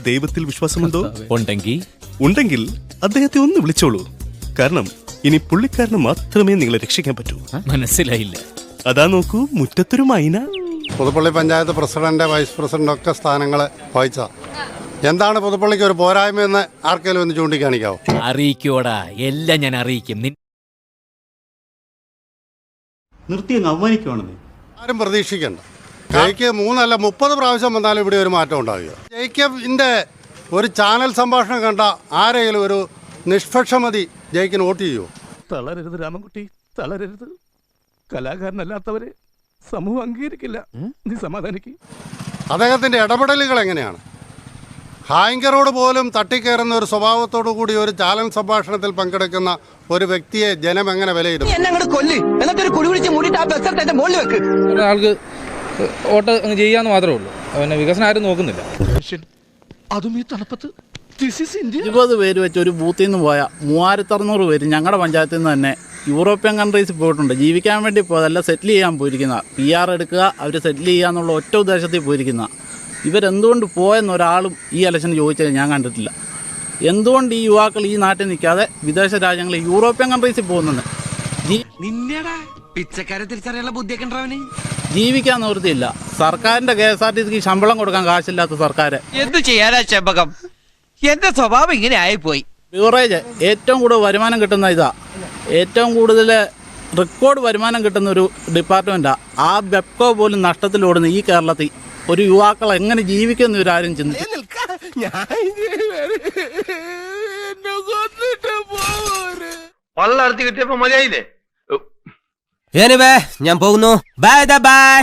ദൈവത്തിൽ വിശ്വാസമുണ്ടോ? ഉണ്ടെങ്കിൽ അദ്ദേഹത്തെ ഒന്ന് വിളിച്ചോളൂ. കാരണം ഇനി പുള്ളിക്കാരന് മാത്രമേ നിങ്ങളെ രക്ഷിക്കാൻ പറ്റൂ. മനസ്സിലായില്ല. അതാ നോക്കൂ, മുറ്റത്തൊരു മൈന. Puthuppally panchayat president, vice president ഒക്കെ സ്ഥാനങ്ങൾ വഹിച്ച എന്താണ് പുതുപ്പള്ളിക്ക് ഒരു പോരായ്മയെന്ന് ആർക്കെങ്കിലും ഒന്ന് ചൂണ്ടിക്കാണിക്കാവോ? അറിയിക്കോടാ, എല്ലാം ഞാൻ അറിയിക്കും. നിർത്തിയങ്ങ് അവമാനിക്കുവാണെന്നേ. ആരും പ്രതീക്ഷിക്കണ്ട. ജയിക്ക് 3 അല്ല 30 പ്രാവശ്യം വന്നാലും ഇവിടെ ഒരു മാറ്റം ഉണ്ടാകുക. ജയിക്കിന്റെ ഒരു ചാനൽ സംഭാഷണം കണ്ട ആരെങ്കിലും ഒരു നിഷ്പക്ഷമതി ജയിക്കിന് വോട്ട് ചെയ്യുമോ? തളരരുത് രാമൻകുട്ടി, തളരരുത്. കലാകാരനല്ലാത്തവരെ സമൂഹം അംഗീകരിക്കില്ല. നീ സമാധാനിക്ക്. അദ്ദേഹത്തിന്റെ ഇടപെടലുകൾ എങ്ങനെയാണ്? ഹാങ്കറോട് പോലും തട്ടിക്കയറുന്ന ഒരു സ്വഭാവത്തോടു കൂടി ഒരു ചാനൽ സംഭാഷണത്തിൽ പങ്കെടുക്കുന്ന ഒരു വ്യക്തിയെ ജനം എങ്ങനെ വിലയിരുത്തും? ഒരാൾക്ക് വോട്ട് ചെയ്യാന്ന് മാത്രമേ ഉള്ളൂ. പിന്നെ വികസനം ആരും നോക്കുന്നില്ല. അതും ഈ തണുപ്പത്ത് 20 പേര് വെച്ച് ഒരു ബൂത്തിൽ നിന്ന് പോയ 3600 പേര് ഞങ്ങളുടെ പഞ്ചായത്തിൽ നിന്ന് തന്നെ യൂറോപ്യൻ കൺട്രീസിൽ പോയിട്ടുണ്ട്. ജീവിക്കാൻ വേണ്ടി പോയതല്ല, സെറ്റിൽ ചെയ്യാൻ പോയിരിക്കുന്ന. PR എടുക്കുക, അവർ സെറ്റിൽ ചെയ്യുക എന്നുള്ള ഒറ്റ ഉദ്ദേശത്തിൽ പോയിരിക്കുന്ന. ഇവരെന്തുകൊണ്ട് പോയെന്ന് ഒരാളും ഈ ഇലക്ഷന് ചോദിച്ചത് ഞാൻ കണ്ടിട്ടില്ല. എന്തുകൊണ്ട് ഈ യുവാക്കൾ ഈ നാട്ടിൽ നിൽക്കാതെ വിദേശ രാജ്യങ്ങളിൽ യൂറോപ്യൻ കൺട്രീസിൽ പോകുന്നത്? ജീവിക്കാൻ നിവൃത്തിയില്ല. സർക്കാരിന്റെ KSRTC ശമ്പളം കൊടുക്കാൻ കാശില്ലാത്ത സർക്കാർ എന്തു ചെയ്യാനാ ചെമ്പകം? എന്റെ സ്വഭാവം ഇങ്ങനെ ആയിപ്പോയി. ബിവറേജ് ഏറ്റവും കൂടുതൽ വരുമാനം കിട്ടുന്ന ഇതാ. ഏറ്റവും കൂടുതൽ റെക്കോർഡ് വരുമാനം കിട്ടുന്ന ഒരു ഡിപ്പാർട്ട്മെൻറ്റാണ്. ആ ബെപ്കോ പോലും നഷ്ടത്തിലോടുന്ന ഈ കേരളത്തിൽ ഒരു യുവാക്കൾ എങ്ങനെ ജീവിക്കുമെന്ന് ഇവരാരും ചിന്തിച്ചു. കിട്ടിയപ്പോ മതിയായില്ലേ? ഞാൻ പോകുന്നു. Bye bye.